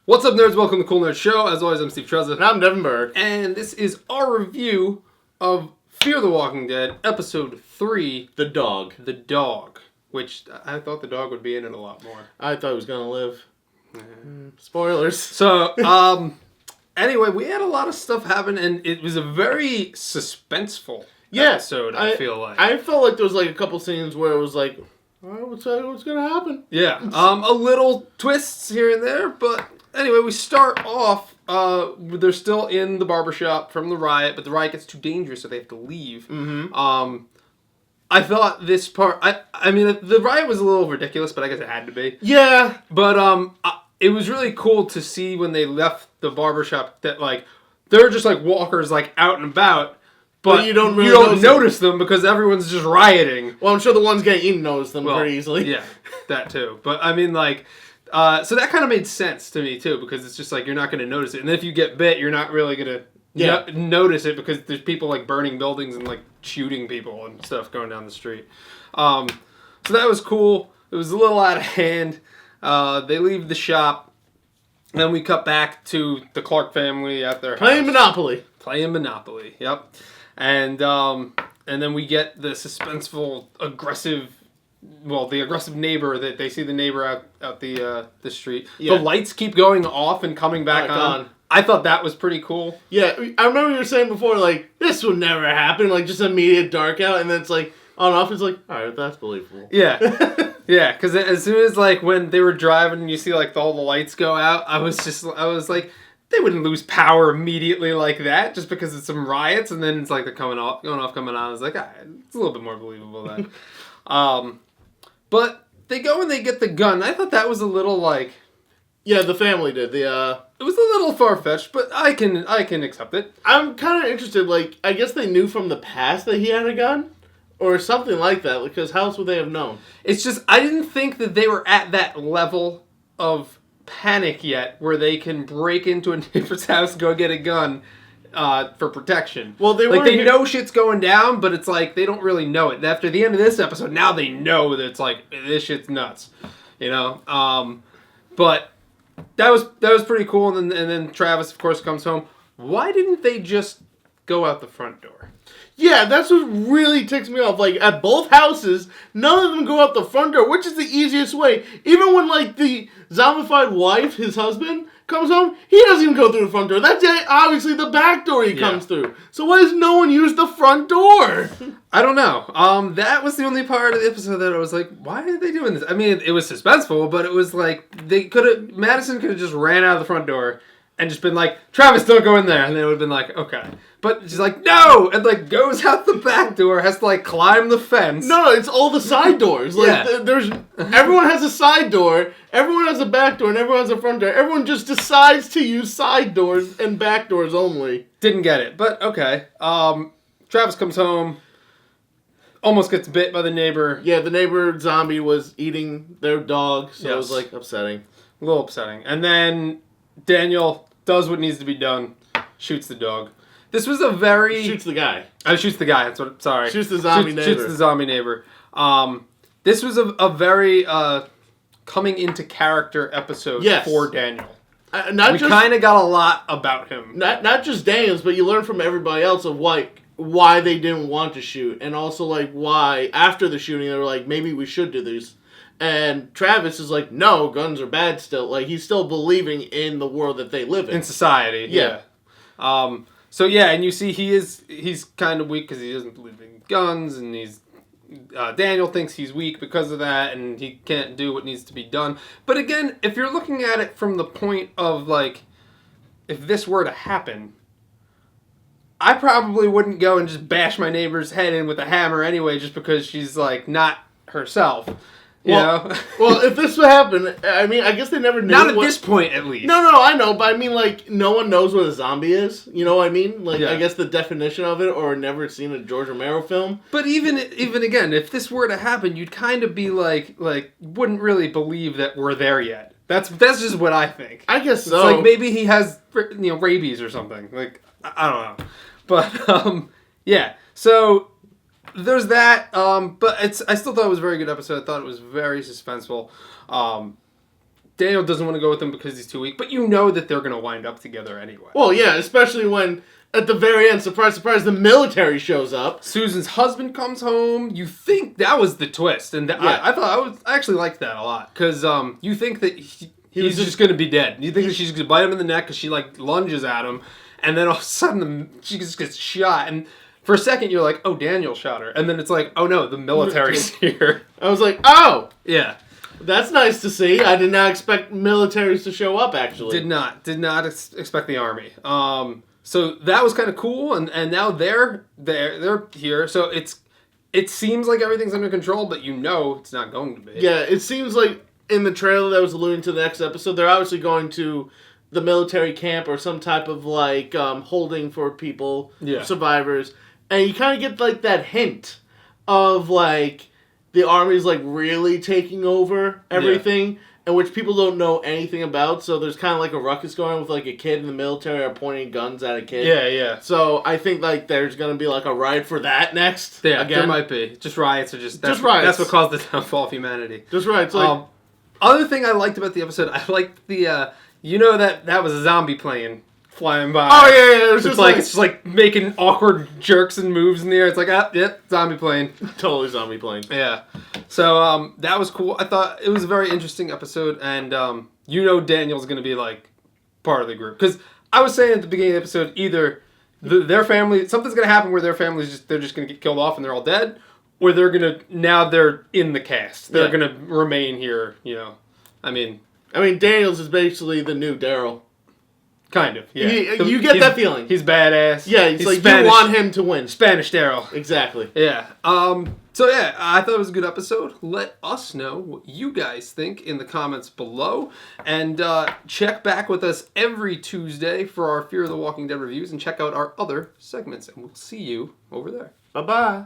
What's up, nerds? Welcome to Cool Nerd Show. As always, I'm Steve Trezza. And I'm Devin Berg. And this is our review of Fear the Walking Dead, Episode 3. The dog. The dog. Which, I thought the dog would be in it a lot more. I thought he was going to live. Spoilers. So, anyway, we had a lot of stuff happen, and it was a very suspenseful episode, I feel like. I felt like there was like a couple scenes where it was like, oh, what's going to happen? Yeah. A little twists here and there, but anyway, we start off, they're still in the barbershop from the riot, but the riot gets too dangerous, so they have to leave. Mm-hmm. I thought this part, I mean, the riot was a little ridiculous, but I guess it had to be. Yeah. But, it was really cool to see when they left the barbershop that, like, they're just, like, walkers, like, out and about, but you don't notice them because everyone's just rioting. Well, I'm sure the ones getting eaten notice them very easily. Yeah, that too. But, I mean, like, so that kind of made sense to me, too, because it's just, like, you're not going to notice it. And then if you get bit, you're not really going to notice it because there's people, like, burning buildings and, like, shooting people and stuff going down the street. So that was cool. It was a little out of hand. They leave the shop. Then we cut back to the Clark family at their Playing house. Playing Monopoly, yep. And then we get the suspenseful, aggressive neighbor that they see the neighbor out the street. Yeah. The lights keep going off and coming back on. I thought that was pretty cool. Yeah, I remember you were saying before, like, this would never happen, like, just immediate dark out, and then it's like, on off, it's like, alright, that's believable. Yeah. Yeah, because as soon as, like, when they were driving and you see, like, all the lights go out, I was like, they wouldn't lose power immediately like that just because of some riots, and then it's like they're going off, coming on. I was like, it's a little bit more believable then. But they go and they get the gun. I thought that was a little, like... Yeah, the family did. It was a little far-fetched, but I can accept it. I'm kind of interested, like, I guess they knew from the past that he had a gun? Or something like that, because how else would they have known? It's just, I didn't think that they were at that level of panic yet, where they can break into a neighbor's house, go get a gun for protection. Well, they know shit's going down, but it's like, they don't really know it. After the end of this episode, now they know that it's like, this shit's nuts. You know? But that was pretty cool, and then Travis, of course, comes home. Why didn't they just go out the front door? Yeah, that's what really ticks me off. Like, at both houses, none of them go out the front door, which is the easiest way. Even when, like, the zombified wife, his husband, comes home, he doesn't even go through the front door. That's obviously the back door he comes through. So why does no one use the front door? I don't know. That was the only part of the episode that I was like, why are they doing this? I mean, it was suspenseful, but it was like, Madison could have just ran out of the front door and just been like, Travis, don't go in there. And they would have been like, okay. But she's like, no! And, like, goes out the back door, has to, like, climb the fence. No, it's all the side doors. Like, everyone has a side door, everyone has a back door, and everyone has a front door. Everyone just decides to use side doors and back doors only. Didn't get it, but okay. Travis comes home, almost gets bit by the neighbor. Yeah, the neighbor zombie was eating their dog, so it was, like, upsetting. A little upsetting. And then Daniel does what needs to be done, shoots the dog. This was a very... Shoots the guy. Shoots the guy, that's what... Sorry. Shoots the zombie neighbor. Shoots the zombie neighbor. This was a very coming into character episode for Daniel. We kind of got a lot about him. Not just Daniel's, but you learn from everybody else of, like, why they didn't want to shoot. And also, like, why, after the shooting, they were like, maybe we should do this. And Travis is like, no, guns are bad still. Like, he's still believing in the world that they live in. In society, yeah. So yeah, and you see he's kind of weak because he doesn't believe in guns, and Daniel thinks he's weak because of that, and he can't do what needs to be done. But again, if you're looking at it from the point of, like, if this were to happen, I probably wouldn't go and just bash my neighbor's head in with a hammer anyway, just because she's, like, not herself. You know? Well, if this would happen, I mean, I guess they never knew. Not at this point, at least. No, I know, but I mean, like, no one knows what a zombie is. You know what I mean? Like, I guess the definition of it, or never seen a George Romero film. But even again, if this were to happen, you'd kind of be like, wouldn't really believe that we're there yet. That's just what I think. I guess so. It's like maybe he has, rabies or something. Like, I don't know. But, yeah. So... there's that, but I still thought it was a very good episode. I thought it was very suspenseful. Daniel doesn't want to go with them because he's too weak, but you know that they're going to wind up together anyway. Well, yeah, especially when, at the very end, surprise, surprise, the military shows up. Susan's husband comes home. You think that was the twist, and I actually liked that a lot, because you think that he's just going to be dead. You think that she's going to bite him in the neck because she, like, lunges at him, and then all of a sudden she just gets shot, and for a second you're like, oh, Daniel shot her, and then it's like, oh no, the military's here. I was like, oh! Yeah. That's nice to see. I did not expect militaries to show up, actually. Did not expect the army. So that was kind of cool, and now they're here. So it seems like everything's under control, but you know it's not going to be. Yeah, it seems like in the trailer that was alluding to the next episode, they're obviously going to the military camp or some type of like holding for people, survivors, and you kind of get like that hint of like the army's like really taking over everything, and which people don't know anything about. So there's kind of like a ruckus going on with like a kid in the military are pointing guns at a kid. Yeah. So I think like there's gonna be like a riot for that next. Yeah, again. there might be just riots or just riots. That's what caused the downfall of humanity. Just riots. Like, other thing I liked about the episode, I liked the that was a zombie plane flying by. Oh yeah. It's just like making awkward jerks and moves in the air. It's like, zombie plane. Totally zombie plane. Yeah. So that was cool. I thought it was a very interesting episode, and Daniel's gonna be like part of the group, because I was saying at the beginning of the episode, either their family, something's gonna happen where their family's they're just gonna get killed off and they're all dead, or they're in the cast. They're gonna remain here. I mean, Daniels is basically the new Daryl. Kind of, yeah. You get that feeling. He's badass. Yeah, he's like, Spanish, you want him to win. Spanish Daryl. Exactly. Yeah. So yeah, I thought it was a good episode. Let us know what you guys think in the comments below. And check back with us every Tuesday for our Fear of the Walking Dead reviews, and check out our other segments. And we'll see you over there. Bye-bye.